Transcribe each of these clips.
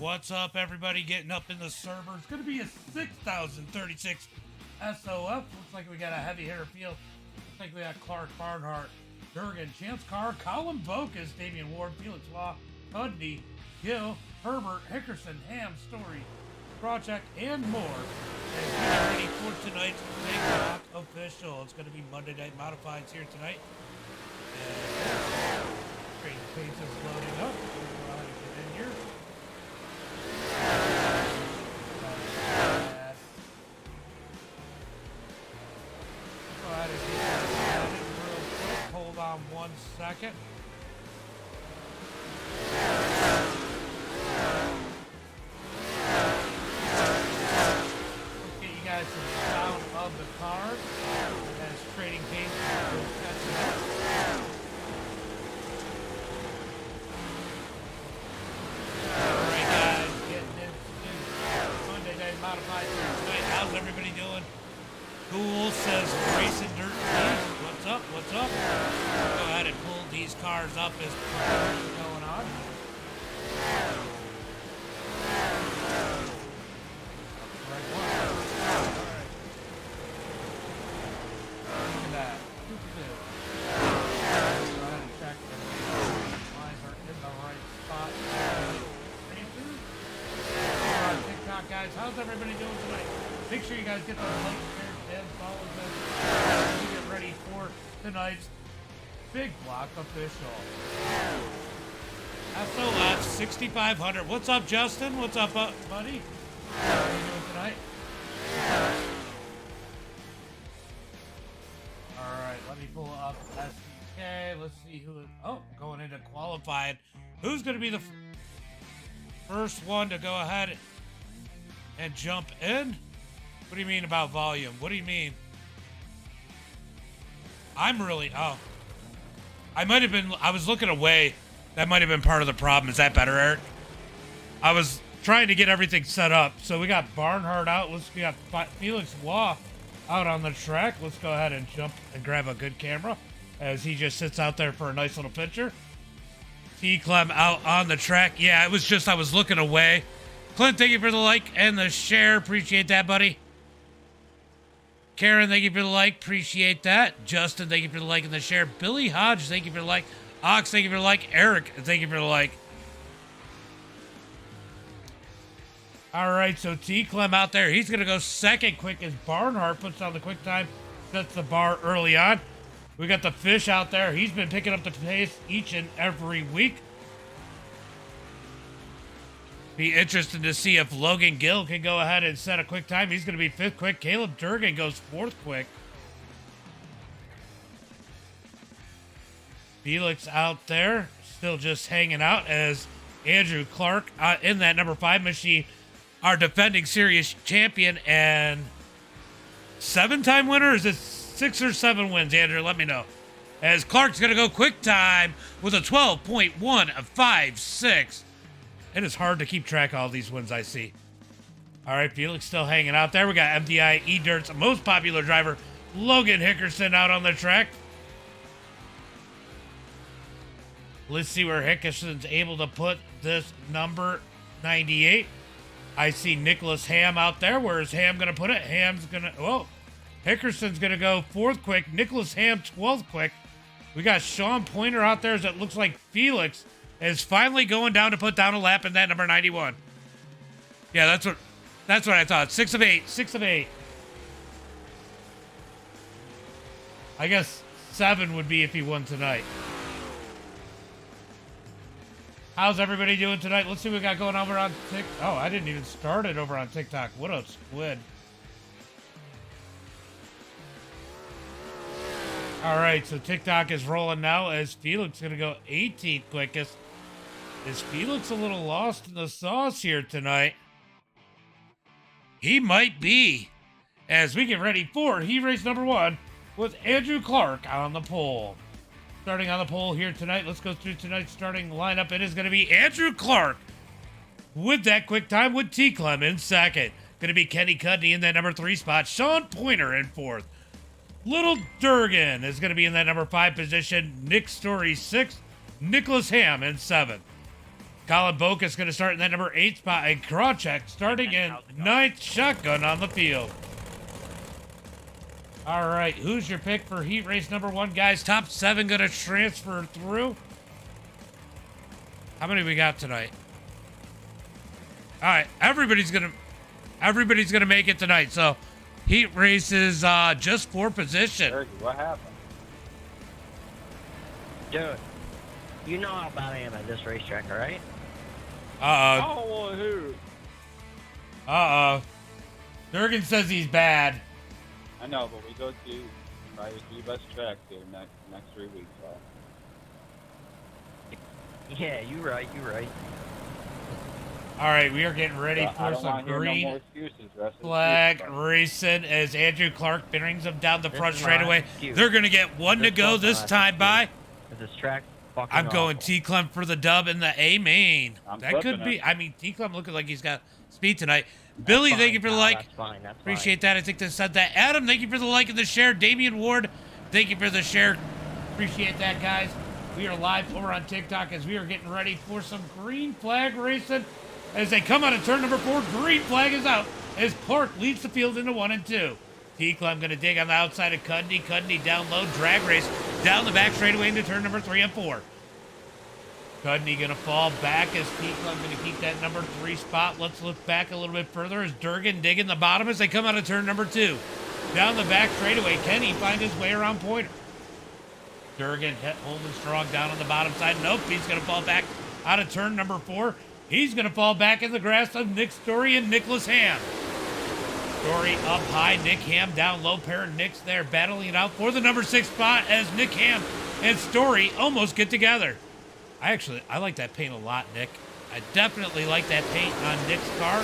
What's up, everybody? Getting up in the server. It's going to be a 6,036 SOF. Looks like we got a heavy hitter field. Looks like we got Clark, Barnhart, Durgan, Chance Carr, Colin Bokas, Damian Ward, Felix Law, Cudney, Gill, Herbert, Hickerson, Ham, Story, Project, and more. And get ready for tonight's Big Rock Official. It's going to be Monday Night Modifieds here tonight. And Great Pace is loading up. We'll go ahead and get in here. Go ahead and get that started real quick. Hold on 1 second. Let's get you guys some sound of the card as Trading Pace goes catching up. Alright guys, getting into Monday Night Modified here tonight. How's everybody doing? Cool says Racing Dirt Beast. What's up? What's up? Go ahead and pull these cars up as going on. Right one. Alright. Look at that. Go ahead and check the lines are in the right spot. TikTok guys, how's everybody doing tonight? Make sure you guys get those likes, shares, and follows us. We get ready for tonight's Big Block Official. SOF 6,500. What's up, Justin? What's up, buddy? How are you doing tonight? Alright, let me pull up SDK. Let's see who is... Oh, going into qualified. Who's going to be the first one to go ahead and jump in? What do you mean about volume? What do you mean? Oh. I was looking away. That might have been part of the problem. Is that better, Eric? I was trying to get everything set up. So we got Barnhart out. We got Felix Law out on the track. Let's go ahead and jump and grab a good camera as he just sits out there for a nice little picture. T-Clem out on the track. Yeah, it was just I was looking away. Clint, thank you for the like and the share. Appreciate that, buddy. Karen, thank you for the like. Appreciate that. Justin, thank you for the like and the share. Billy Hodge, thank you for the like. Ox, thank you for the like. Eric, thank you for the like. All right, so T-Clem out there. He's going to go second quick as Barnhart puts on the quick time. Sets the bar early on. We got the Fish out there. He's been picking up the pace each and every week. Be interested to see if Logan Gill can go ahead and set a quick time. He's going to be fifth quick. Caleb Durgan goes fourth quick. Felix out there, still just hanging out as Andrew Clark in that number 5 machine, our defending series champion and 7-time winner. Is it 6 or 7 wins, Andrew? Let me know. As Clark's going to go quick time with a 12.156. It is hard to keep track of all these wins I see. All right, Felix still hanging out there. We got MDI E-Dirt's most popular driver, Logan Hickerson, out on the track. Let's see where Hickerson's able to put this number 98. I see Nicholas Ham out there. Where is Ham going to put it? Ham's going to... Oh, Hickerson's going to go 4th quick. Nicholas Ham 12th quick. We got Sean Pointer out there as it looks like Felix is finally going down to put down a lap in that number 91. Yeah, that's what I thought. 6 of 8. 6 of 8. I guess 7 would be if he won tonight. How's everybody doing tonight? Let's see what we got going over on TikTok. Oh, I didn't even start it over on TikTok. What a squid. All right, so TikTok is rolling now as Felix is going to go 18th quickest. Is Felix a little lost in the sauce here tonight? He might be. As we get ready for Heat Race number 1 with Andrew Clark on the pole. Starting on the pole here tonight, let's go through tonight's starting lineup. It is going to be Andrew Clark with that quick time with T-Clem in second. Going to be Kenny Cudney in that number 3 spot. Sean Pointer in 4th. Little Durgan is going to be in that number 5 position. Nick Story 6th. Nicholas Ham in 7th. Colin Boca's going to start in that number 8 spot. And Krawcheck starting in 9th, shotgun on the field. All right, who's your pick for heat race number 1, guys? Top 7 going to transfer through. How many we got tonight? All right, everybody's gonna make it tonight. So, heat race is just for position. Turkey, what happened? Dude, you know how bad I am at this racetrack, all right? Uh-oh. Oh, well, who? Uh-oh. Durgan says he's bad. I know, but we go to probably the 3 best tracks here next 3 weeks. So. Yeah, you're right. All right, we are getting ready for some green flag racing as Andrew Clark brings them down the front straightaway. They're going to get 1 to go this time by. This track I'm going T-Clem for the dub in the A main. That could be. it. I mean, T-Clem looking like he's got speed tonight. Billy, thank you for the like. That's fine. Appreciate that. I think they said that. Adam, thank you for the like and the share. Damian Ward, thank you for the share. Appreciate that, guys. We are live over on TikTok as we are getting ready for some green flag racing. As they come out of turn number 4, green flag is out as Clark leads the field into 1 and 2. T-Clem going to dig on the outside of Cudney. Cudney down low, drag race down the back straightaway into turn number 3 and 4. Cudney going to fall back as T-Clem going to keep that number 3 spot. Let's look back a little bit further as Durgan digging the bottom as they come out of turn number 2. Down the back straightaway, Kenny find his way around Pointer. Durgan hit home and strong down on the bottom side. Nope, he's going to fall back out of turn number 4. He's going to fall back in the grass of Nick Story and Nicholas Ham. Story up high, Nick Ham down low. Pair of Nicks there battling it out for the number 6 spot as Nick Ham and Story almost get together. I like that paint a lot, Nick. I definitely like that paint on Nick's car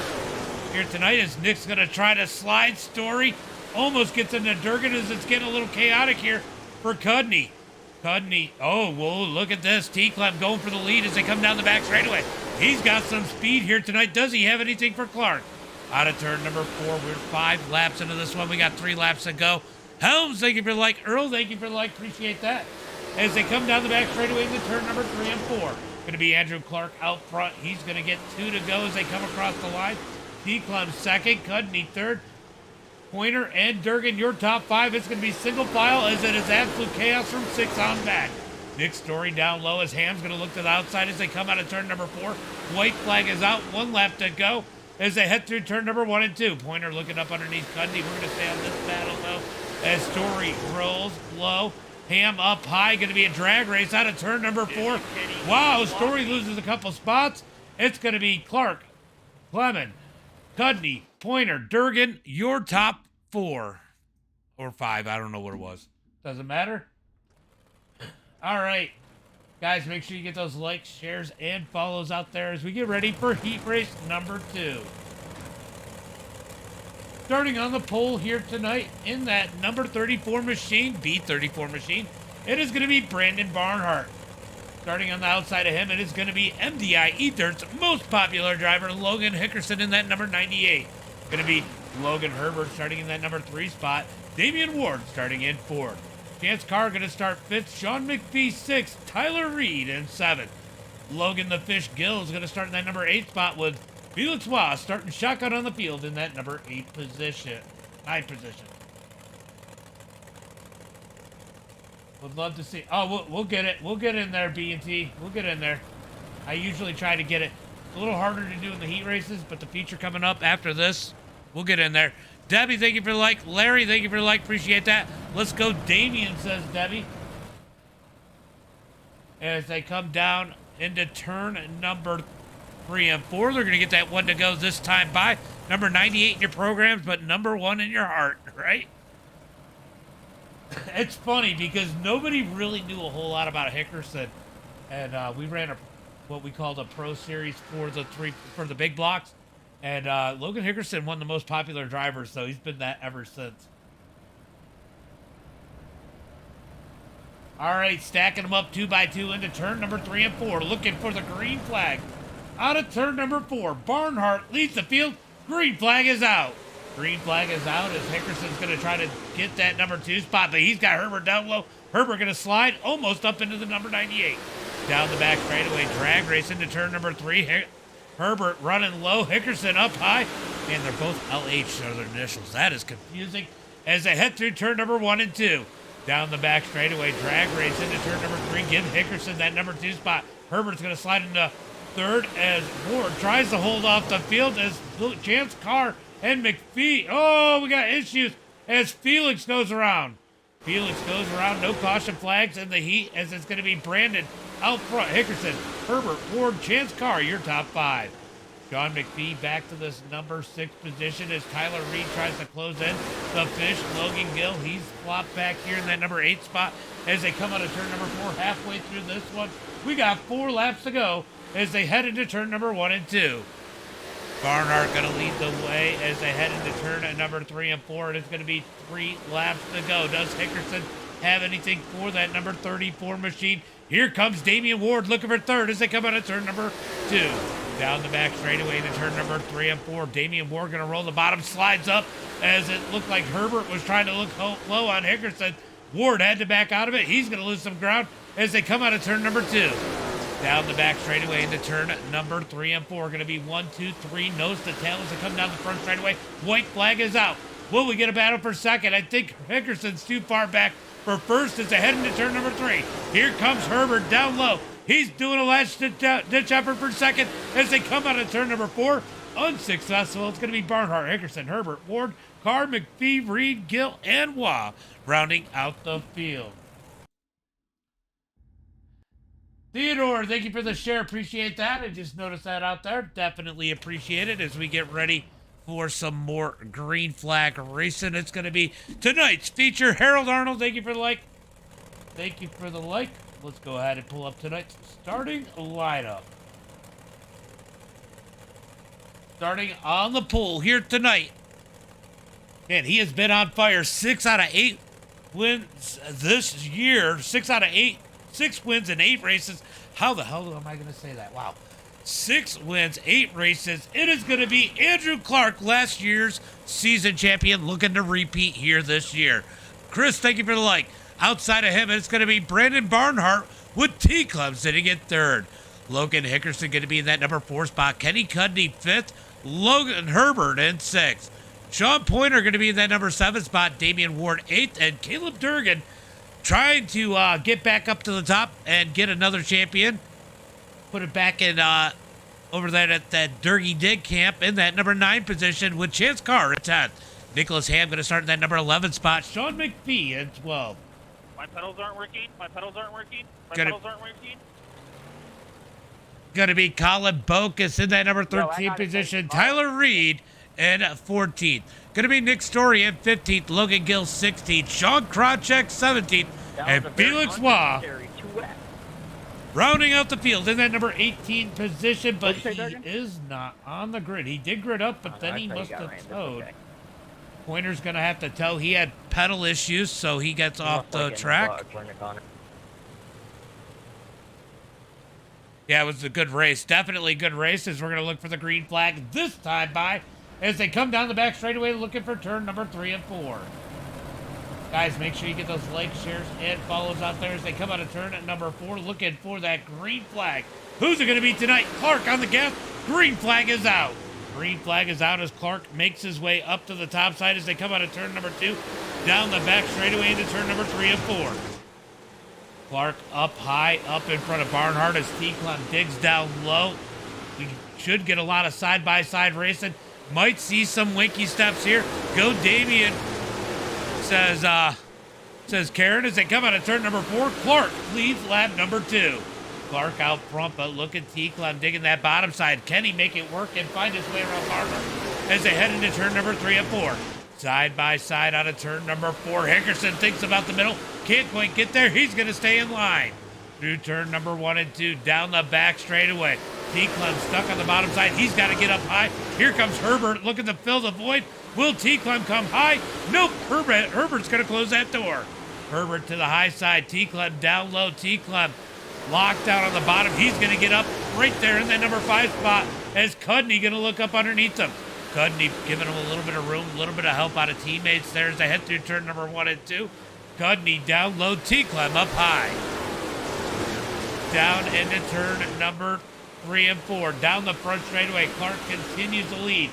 here tonight as Nick's going to try to slide. Story almost gets into Durgan as it's getting a little chaotic here for Cudney. Cudney, oh, whoa, look at this. T-Clem going for the lead as they come down the back straightaway. He's got some speed here tonight. Does he have anything for Clark? Out of turn number 4. We're 5 laps into this one. We got 3 laps to go. Helms, thank you for the like. Earl, thank you for the like. Appreciate that. As they come down the back straightaway into turn number 3 and 4. Going to be Andrew Clark out front. He's going to get 2 to go as they come across the line. T-Clem second. Cudney third. Pointer and Durgan, your top 5. It's going to be single file as it is absolute chaos from 6 on back. Nick Story down low as Ham's going to look to the outside as they come out of turn number 4. White flag is out. 1 lap to go as they head through turn number 1 and 2. Pointer looking up underneath Cudney. We're going to stay on this battle, though, as Story rolls low. Ham up high. Going to be a drag race out of turn number 4. Wow, Story loses a couple spots. It's going to be Clark, Clement, Cudney, Pointer, Durgan, your top 4. Or 5. I don't know what it was. Doesn't matter. All right. Guys, make sure you get those likes, shares, and follows out there as we get ready for heat race number 2. Starting on the pole here tonight in that number 34 machine, B34 machine, it is going to be Brandon Barnhart. Starting on the outside of him, it is going to be MDI E-Dirt's most popular driver, Logan Hickerson, in that number 98. Going to be Logan Herbert starting in that number 3 spot. Damian Ward starting in 4th. Chance Carr going to start 5th. Sean McPhee 6th. Tyler Reed in 7th. Logan the Fish Gill is going to start in that number 8 spot with Felix Waugh starting shotgun on the field in that number 8 position. 9 position. Would love to see. Oh, we'll get it. We'll get in there, B&T. We'll get in there. I usually try to get it. It's a little harder to do in the heat races, but the feature coming up after this, we'll get in there. Debbie, thank you for the like. Larry, thank you for the like. Appreciate that. Let's go, Damien, says Debbie. As they come down into turn number 3 and 4, they're going to get that 1 to go this time by. Number 98 in your programs, but number 1 in your heart, right? It's funny because nobody really knew a whole lot about Hickerson. And we ran what we called a pro series for the big blocks. And Logan Hickerson, one of the most popular drivers, so he's been that ever since. All right, stacking them up 2 by 2 into turn number 3 and 4, looking for the green flag. Out of turn number 4, Barnhart leads the field. Green flag is out. Green flag is out as Hickerson's going to try to get that number 2 spot, but he's got Herbert down low. Herbert going to slide almost up into the number 98. Down the back straightaway, drag race into turn number 3. Herbert running low, Hickerson up high, and they're both LH, are their initials. That is confusing as they head through turn number 1 and 2. Down the back straightaway, drag race into turn number 3. Give Hickerson that number 2 spot. Herbert's going to slide into third as Ward tries to hold off the field as Chance Carr and McPhee. Oh, we got issues as Felix goes around. Felix goes around, no caution flags in the heat as it's going to be Brandon out front. Hickerson, Herbert, Ward, Chance Carr, your top 5. Sean McPhee back to this number 6 position as Tyler Reed tries to close in the fish. Logan Gill, he's flopped back here in that number 8 spot as they come out of turn number 4 halfway through this one. We got 4 laps to go as they head into turn number 1 and 2. Barnhart going to lead the way as they head into turn at number 3 and 4. And it's going to be 3 laps to go. Does Hickerson have anything for that number 34 machine? Here comes Damian Ward looking for third as they come out of turn number 2. Down the back straightaway into turn number 3 and 4. Damian Ward going to roll the bottom, slides up as it looked like Herbert was trying to look low on Hickerson. Ward had to back out of it. He's going to lose some ground as they come out of turn number 2. Down the back straightaway into turn number 3 and 4. Going to be 1, 2, 3. Nose to tail as they come down the front straightaway. White flag is out. Will we get a battle for second? I think Hickerson's too far back for first as they head into turn number 3. Here comes Herbert down low. He's doing a last ditch effort for second as they come out of turn number 4. Unsuccessful. It's going to be Barnhart, Hickerson, Herbert, Ward, Carr, McPhee, Reed, Gill, and Waugh rounding out the field. Theodore, thank you for the share. Appreciate that. I just noticed that out there. Definitely appreciate it as we get ready for some more green flag racing. It's going to be tonight's feature. Harold Arnold, thank you for the like. Thank you for the like. Let's go ahead and pull up tonight's starting lineup. Starting on the pool here tonight. Man, he has been on fire. 6 out of 8 wins this year. 6 out of 8. 6 wins in 8 races. How the hell am I going to say that? Wow. 6 wins, 8 races. It is going to be Andrew Clark, last year's season champion, looking to repeat here this year. Chris, thank you for the like. Outside of him, it's going to be Brandon Barnhart with T-Club sitting in 3rd. Logan Hickerson going to be in that number 4 spot. Kenny Cudney 5th. Logan Herbert in 6th. Sean Pointer going to be in that number 7 spot. Damian Ward 8th. And Caleb Durgan trying to get back up to the top and get another champion. Put it back in over there at that Durgan Dig camp in that number 9 position with Chance Carr at 10th. Nicholas Ham going to start in that number 11 spot. Sean McPhee at 12. My pedals aren't working. My pedals aren't working. My Gonna- pedals aren't working. Going to be Colin Bokus in that number 13 position. Tyler Reed in 14th. Going to be Nick Story in 15th. Logan Gill 16th. Sean Krawcheck 17th. And Felix Waugh rounding out the field in that number 18 position, but he is not on the grid. He did grid up, but then he must have towed. Pointer's going to have to tow. He had pedal issues, so he gets off the track. Yeah, it was a good race. Definitely a good race as we're going to look for the green flag this time by as they come down the back straightaway looking for turn number 3 and 4. Guys, make sure you get those likes, shares, and follows out there as they come out of turn at number 4 looking for that green flag. Who's it going to be tonight? Clark on the gas. Green flag is out. Green flag is out as Clark makes his way up to the top side as they come out of turn number 2. Down the back straightaway into turn number 3 and 4. Clark up high, up in front of Barnhart as T-Clem digs down low. We should get a lot of side-by-side racing. Might see some winky steps here. Go Damien, says Karen as they come out of turn number 4. Clark leads lap number 2. Clark out front, but look at T-Clem digging that bottom side. Can he make it work and find his way around Barnhart as they head into turn number 3 and 4? Side by side out of turn number 4. Hickerson thinks about the middle. Can't quite get there. He's going to stay in line. Through turn number 1 and 2. Down the back straightaway. T-Clem stuck on the bottom side. He's got to get up high. Here comes Herbert looking to fill the void. Will T-Clem come high? Nope. Herbert's going to close that door. Herbert to the high side. T-Clem down low. T-Clem locked down on the bottom. He's going to get up right there in that number 5 spot as Cudney going to look up underneath him. Cudney giving him a little bit of room, a little bit of help out of teammates there as they head through turn number 1 and 2. Cudney down low, T-Clem up high. down into turn number 3 and 4. Down the front straightaway, Clark continues to lead.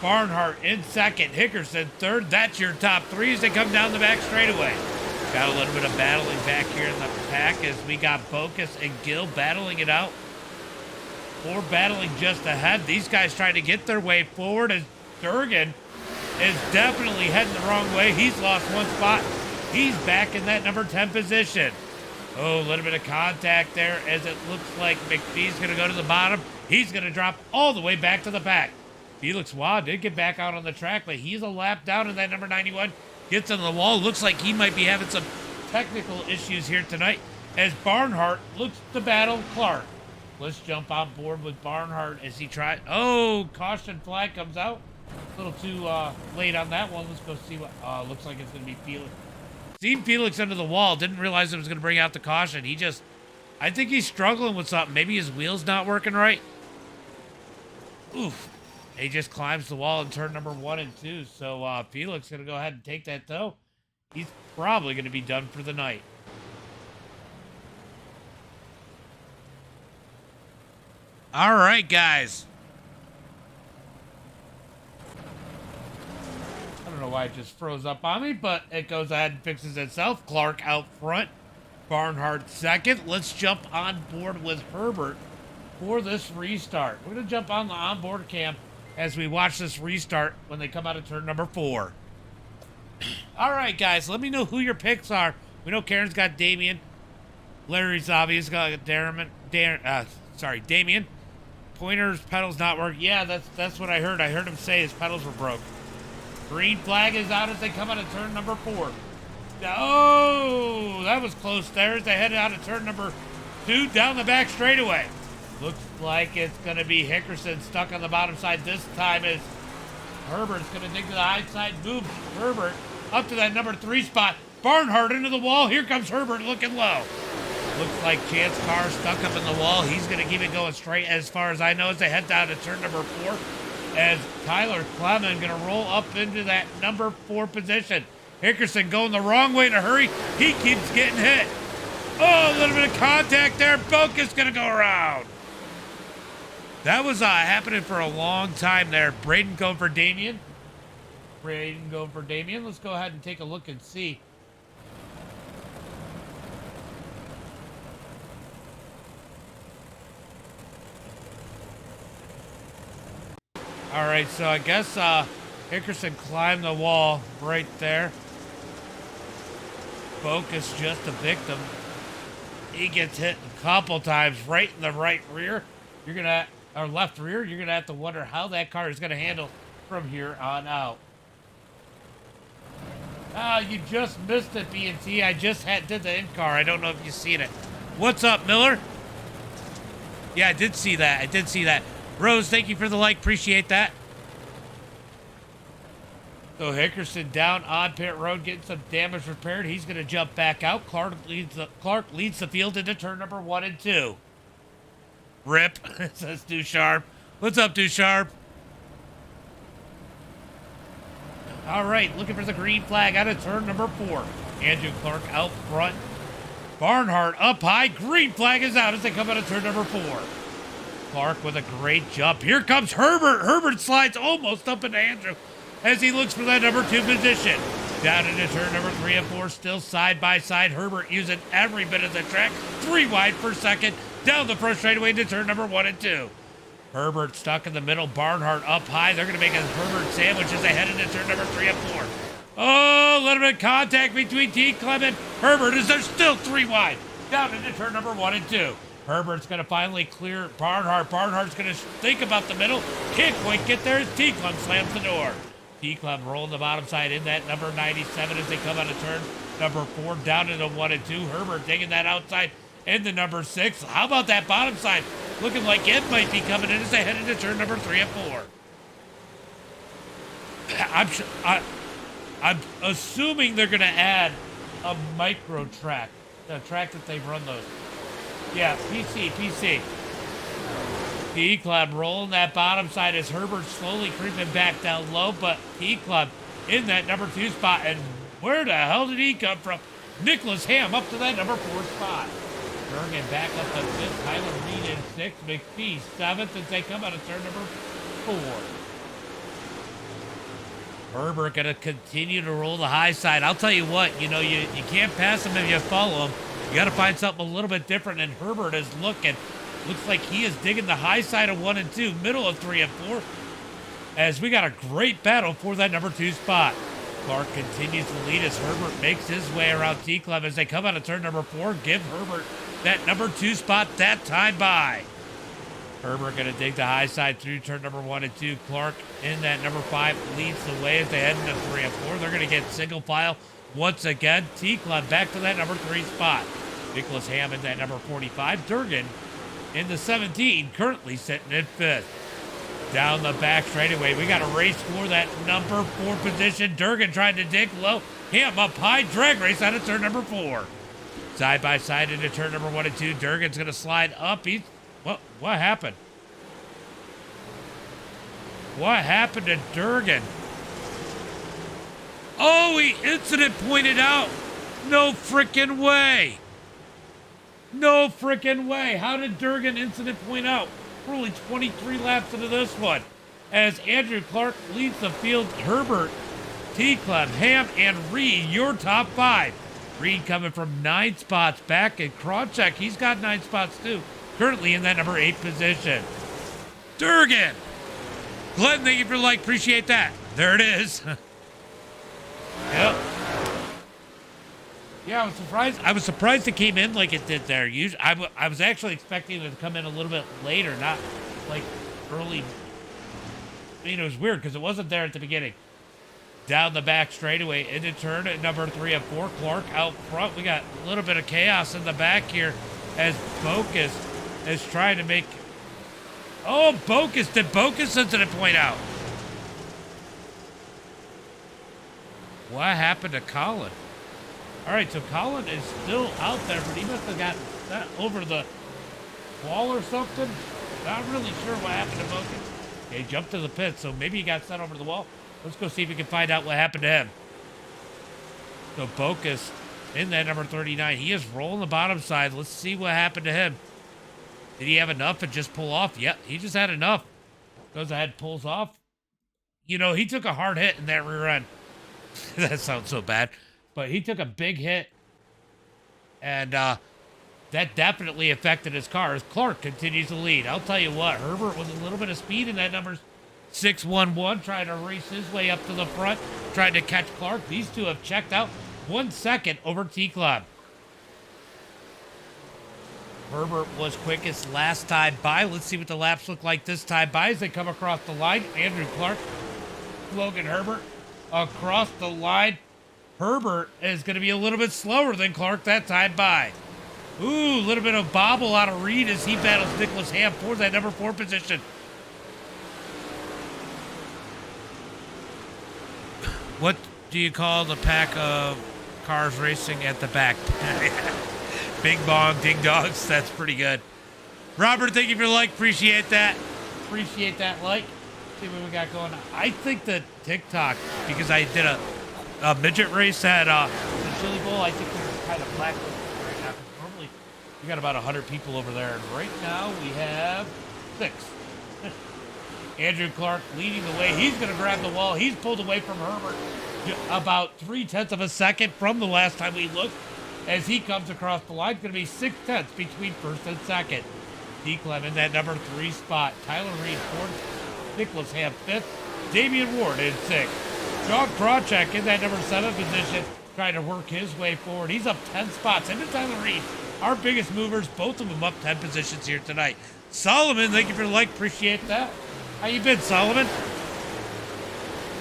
Barnhart in second, Hickerson third. That's your top three as they come down the back straightaway. Got a little bit of battling back here in the pack as we got Bocus and Gill battling it out. Or battling just ahead. These guys trying to get their way forward as Durgan is definitely heading the wrong way. He's lost one spot. He's back in that number 10 position. Oh, a little bit of contact there as it looks like McPhee's going to go to the bottom. He's going to drop all the way back to the back. Felix Waugh did get back out on the track, but he's a lap down in that number 91. Gets on the wall. Looks like he might be having some technical issues here tonight as Barnhart looks to battle Clark. Let's jump on board with Barnhart as he tries. Oh, caution flag comes out. A little too late on that one. Let's go see what. Looks like it's going to be Felix. Seen Felix under the wall. Didn't realize it was going to bring out the caution. I think he's struggling with something. Maybe his wheel's not working right. Oof. He just climbs the wall in turn number 1 and 2. So Felix going to go ahead and take that, though. He's probably going to be done for the night. All right, guys. I don't know why it just froze up on me, but it goes ahead and fixes itself. Clark out front. Barnhart second. Let's jump on board with Herbert for this restart. We're going to jump on the onboard cam as we watch this restart when they come out of turn number 4. All right, guys, let me know who your picks are. We know Karen's got Damien. Larry's obvious got Damien. Pointer's pedals not working. Yeah, that's what I heard. I heard him say his pedals were broke. Green flag is out as they come out of turn number 4. Oh, that was close there as they headed out of turn number 2 down the back straightaway. Looks like it's going to be Hickerson stuck on the bottom side this time as Herbert's going to dig to the high side. Move Herbert up to that number 3 spot. Barnhart into the wall. Here comes Herbert looking low. Looks like Chance Carr stuck up in the wall. He's going to keep it going straight as far as I know as they head down to turn number 4. As Tyler Clement going to roll up into that number 4 position. Hickerson going the wrong way in a hurry. He keeps getting hit. Oh, a little bit of contact there. Bocus going to go around. That was happening for a long time there. Braden going for Damien. Let's go ahead and take a look and see. All right, so I guess Hickerson climbed the wall right there. Bocus just a victim. He gets hit a couple times right in the right rear. Or left rear. You're gonna have to wonder how that car is gonna handle from here on out. You just missed it, B&T. I just did the in-car. I don't know if you've seen it. What's up, Miller? Yeah, I did see that. Rose, thank you for the like. Appreciate that. So Hickerson down on pit road, getting some damage repaired. He's going to jump back out. Clark leads the field into turn number 1 and 2. Rip, says Ducharme. What's up, Ducharme? All right, looking for the green flag out of turn number 4. Andrew Clark out front. Barnhart up high. Green flag is out as they come out of turn number 4. Clark with a great jump. Here comes Herbert. Herbert slides almost up into Andrew as he looks for that number 2 position. Down into turn number 3 and 4, still side by side. Herbert using every bit of the track. 3 wide per second. Down the front straightaway into turn number 1 and 2. Herbert stuck in the middle. Barnhart up high. They're going to make a Herbert sandwich as they head into turn number 3 and 4. Oh, a little bit of contact between T. Clement. Herbert is there still 3 wide. Down into turn number 1 and 2. Herbert's going to finally clear Barnhart. Barnhart's going to think about the middle. Can't quite get there as T. Clem slams the door. T. Clem rolling the bottom side in that number 97 as they come out of turn number 4 down into 1 and 2. Herbert taking that outside in the number 6. How about that bottom side? Looking like it might be coming in as they head into turn number 3 and 4. I'm assuming they're going to add a micro track, the track that they've run those. Yeah, PC. P-Club rolling that bottom side as Herbert slowly creeping back down low, but P-Club in that number 2 spot. And where the hell did he come from? Nicholas Ham up to that number 4 spot. Durgan back up to 5th. Tyler Reed in 6th. McPhee 7th as they come out of turn number 4. Herbert going to continue to roll the high side. I'll tell you what, you can't pass him if you follow him. You got to find something a little bit different, and Herbert is looking. Looks like he is digging the high side of 1 and 2, middle of 3 and 4, as we got a great battle for that number 2 spot. Clark continues to lead as Herbert makes his way around T-Club as they come out of turn number 4. Give Herbert that number 2 spot that time by. Herbert going to dig the high side through turn number 1 and 2. Clark in that number 5 leads the way as they head into 3 and 4. They're going to get single file once again. T-Club back to that number 3 spot. Nicholas Ham in that number 45. Durgan in the 17, currently sitting in 5th. Down the back straightaway, we got a race for that number 4 position. Durgan trying to dig low. Ham up high. Drag race out of turn number 4. Side by side into turn number 1 and 2. Durgan's going to slide up. What happened? What happened to Durgan? Oh, incident pointed out. No frickin' way. No frickin' way. How did Durgan incident point out? We're only 23 laps into this one. As Andrew Clark leads the field, Herbert, T-Club, Ham, and Reed, your top 5. Reed coming from 9 spots back, and Krawcheck, he's got 9 spots too. Currently in that number 8 position. Durgan! Glenn, thank you for the like. Appreciate that. There it is. Yep. Yeah, I was surprised it came in like it did there. Usually, I was actually expecting it to come in a little bit later, not like early. It was weird because it wasn't there at the beginning. Down the back straightaway into turn at number 3 and 4. Clark out front. We got a little bit of chaos in the back here as Bocus is trying to make. Oh, Bocus! Did Bocus incident point out? What happened to Colin? All right, so Colin is still out there, but he must have gotten that over the wall or something. Not really sure what happened to Bocus. Okay, jumped to the pit, so maybe he got sent over the wall. Let's go see if we can find out what happened to him. So Bocus in that number 39. He is rolling the bottom side. Let's see what happened to him. Did he have enough and just pull off? Yep, he just had enough. Goes ahead, pulls off. He took a hard hit in that rear end. That sounds so bad. But he took a big hit, and that definitely affected his car as Clark continues to lead. I'll tell you what, Herbert with a little bit of speed in that number 611, trying to race his way up to the front, trying to catch Clark. These two have checked out 1 second over T-Club. Herbert was quickest last time by. Let's see what the laps look like this time by as they come across the line. Andrew Clark, Logan Herbert across the line. Herbert is going to be a little bit slower than Clark that time by. Ooh, a little bit of bobble out of Reed as he battles Nicholas Ham for that number 4 position. What do you call the pack of cars racing at the back? Bing bong, ding dogs. That's pretty good. Robert, thank you for the like. Appreciate that. Appreciate that like. See what we got going on. I think that TikTok, because I did a midget race at the Chili Bowl, I think they're kind of black right now. Normally, we got about 100 people over there, and right now we have 6. Andrew Clark leading the way. He's going to grab the wall. He's pulled away from Herbert about 0.3 of a second from the last time we looked. As he comes across the line, it's going to be 0.6 between first and second. T-Clem in that number 3 spot. Tyler Reed 4th. Nicholas Ham 5th. Damian Ward in 6th. John Krawcheck in that number 7 position, trying to work his way forward. He's up 10 spots. Him and Tyler Reed, our biggest movers, both of them up 10 positions here tonight. Solomon, thank you for the like. Appreciate that. How you been, Solomon?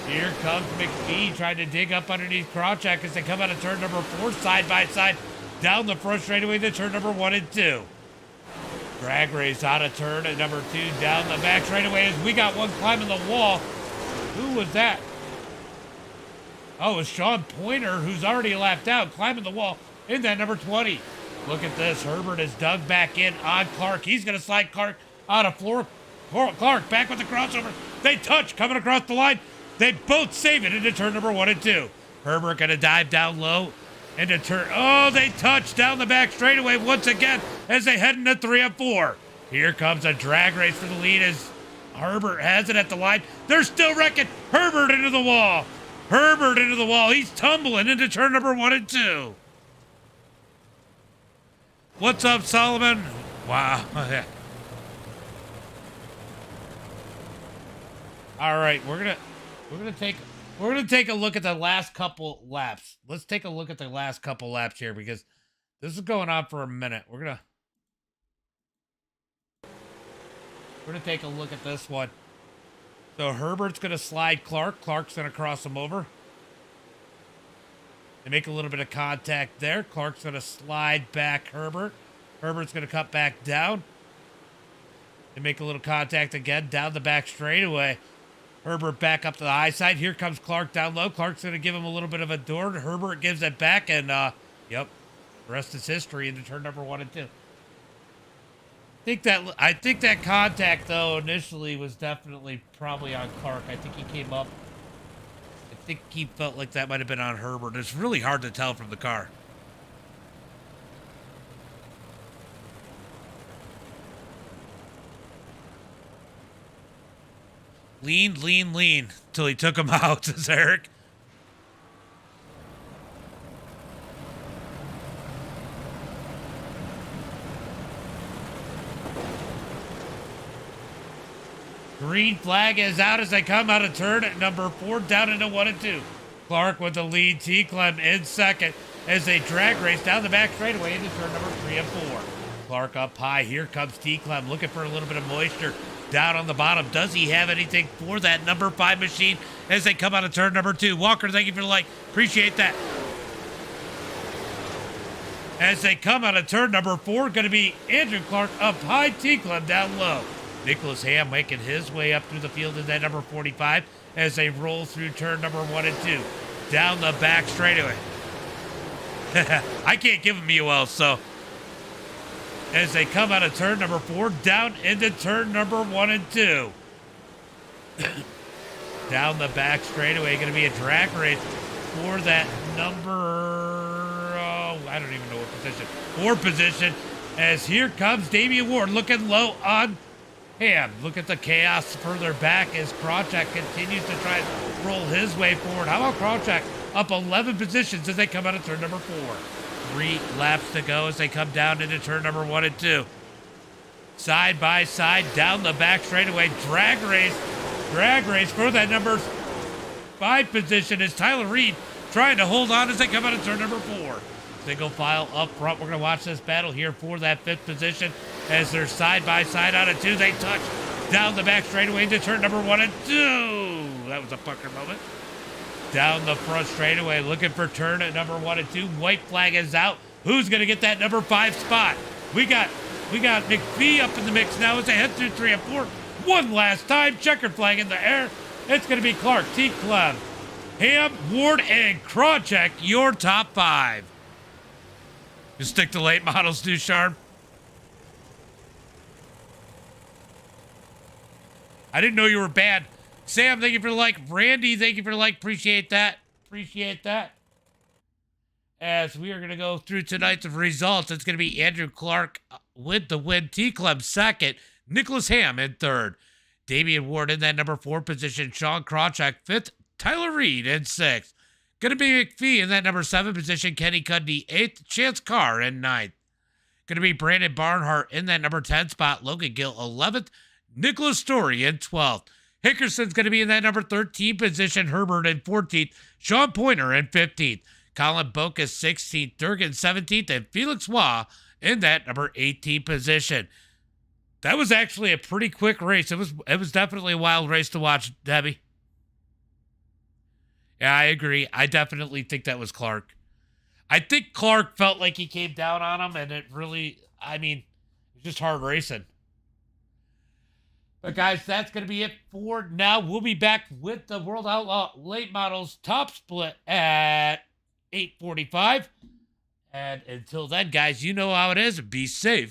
Here comes McPhee trying to dig up underneath Krawcheck as they come out of turn number 4, side by side, down the front straightaway to turn number 1 and 2. Drag race out of turn at number 2, down the back straightaway as we got one climbing the wall. Who was that? Oh, it's Sean Pointer, who's already lapped out, climbing the wall in that number 20. Look at this. Herbert is dug back in on Clark. He's going to slide Clark out of floor. Clark back with the crossover. They touch coming across the line. They both save it into turn number 1 and 2. Herbert going to dive down low into turn. Oh, they touch down the back straightaway once again as they head into 3 and 4. Here comes a drag race for the lead as Herbert has it at the line. They're still wrecking. Herbert into the wall. Herbert into the wall. He's tumbling into turn number 1 and 2. What's up, Solomon? Wow. All right, we're gonna take a look at the last couple laps. Let's take a look at the last couple laps here because this is going on for a minute. We're gonna take a look at this one. So Herbert's gonna slide Clark. Clark's gonna cross him over. They make a little bit of contact there. Clark's gonna slide back Herbert. Herbert's gonna cut back down. They make a little contact again down the back straightaway. Herbert back up to the high side. Here comes Clark down low. Clark's going to give him a little bit of a door. Herbert gives it back, and, yep, the rest is history into turn number 1 and 2. I think that contact, though, initially was definitely probably on Clark. I think he came up. I think he felt like that might have been on Herbert. It's really hard to tell from the car. Lean, till he took him out, says Eric. Green flag is out as they come out of turn at number 4, down into 1 and 2. Clark with the lead, T-Clem in second as they drag race down the back straightaway into turn number 3 and 4. Clark up high. Here comes T-Clem looking for a little bit of moisture. Down on the bottom. Does he have anything for that number 5 machine as they come out of turn number 2? Walker, thank you for the like. Appreciate that. As they come out of turn number 4, going to be Andrew Clark up high, T-Clem down low. Nicholas Ham making his way up through the field in that number 45 as they roll through turn number 1 and 2. Down the back straightaway. I can't give him UL, so as they come out of turn number 4, down into turn number 1 and 2. Down the back straightaway, going to be a drag race for that number, I don't even know what position, 4 position, as here comes Damian Ward looking low on Ham. Look at the chaos further back as Krawcheck continues to try and roll his way forward. How about Krawcheck up 11 positions as they come out of turn number 4. 3 laps to go as they come down into turn number 1 and 2. Side by side, down the back straightaway, drag race for that number 5 position as Tyler Reed trying to hold on as they come out of turn number 4. Single file up front. We're going to watch this battle here for that 5th position as they're side by side out of 2. They touch down the back straightaway into turn number 1 and 2. That was a fucker moment. Down the front straightaway, looking for turn at number 1 and 2. White flag is out. Who's going to get that number 5 spot? We got McPhee up in the mix now as they head through 3 and 4. One last time, checkered flag in the air. It's going to be Clark, T-Clem, Ham, Ward, and Krawcheck, your top 5. You stick to late models, Ducharme. I didn't know you were bad. Sam, thank you for the like. Randy, thank you for the like. Appreciate that. As we are going to go through tonight's results, it's going to be Andrew Clark with the win. T-Clem second. Nicholas Ham in third. Damian Ward in that number 4 position. Sean Krawcheck 5th. Tyler Reed in 6th. Going to be McPhee in that number 7 position. Kenny Cudney 8th. Chance Carr in 9th. Going to be Brandon Barnhart in that number 10 spot. Logan Gill 11th. Nicholas Story in 12th. Hickerson's going to be in that number 13 position. Herbert in 14th. Sean Pointer in 15th. Colin Bocas 16th. Durgan 17th. And Felix Waugh in that number 18 position. That was actually a pretty quick race. It was definitely a wild race to watch, Debbie. Yeah, I agree. I definitely think that was Clark. I think Clark felt like he came down on him, and it really, it was just hard racing. But guys, that's going to be it for now. We'll be back with the World Outlaw Late Models Top Split at 8:45. And until then, guys, you know how it is. Be safe.